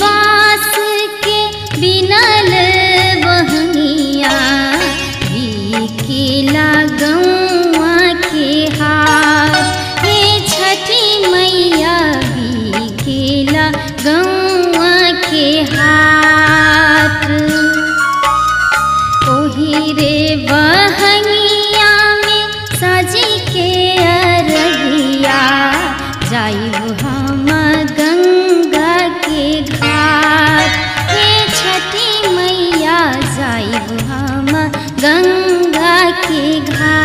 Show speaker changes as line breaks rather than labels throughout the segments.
बास के बिनल बहनिया केला गौआ के हार। हे छठी मैया केला गौआ के हाथ। ओही रे बहनिया में साजी के अरगिया जाइब हम गंगा के घाट। हे छठी मैया जाइब हम गंगा के घाट।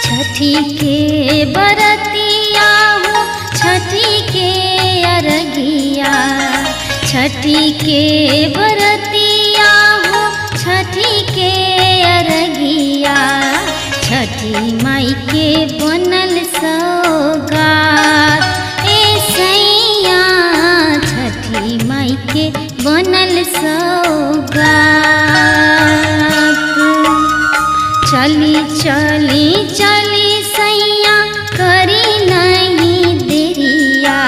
छठी के बरतिया हो छठी के अरगिया। छठी के बरतिया हो छठी के अरगिया। छठी माई के बनल सौगात। ए सैया छठी माई के बनल सौगात। चली चली चली सैया करी नहीं देरिया।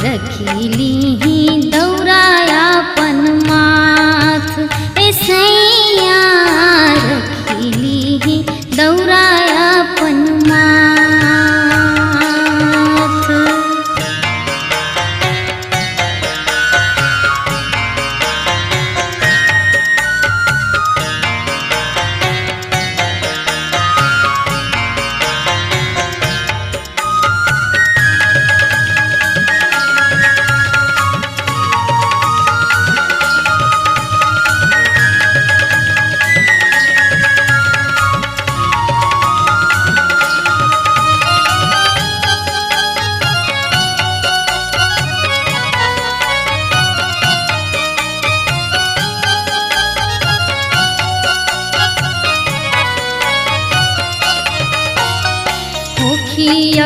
रखिली ही दौड़ाया पन माथ। ए सैया रखिली ही दौड़ाया पन माथ।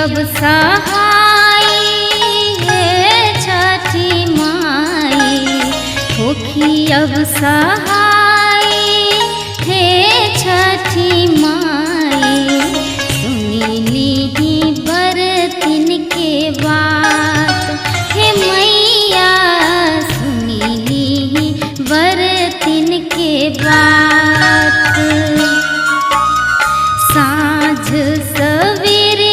अब सहाय हे छठी माई। होखी अब सहाय हे छठी माई। सुनिली ही बरतिन के बात। हे मैया सुनिली ही बरतिन के बात। साँझ सवेरे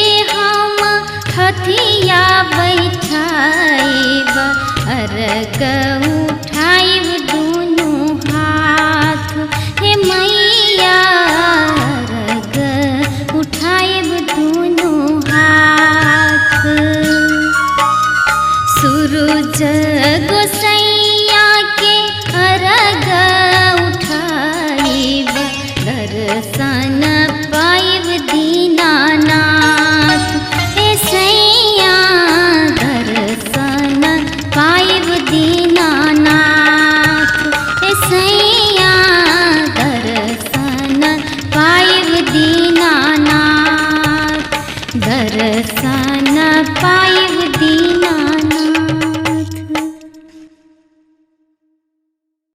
हथिया बैठाइब अर्घ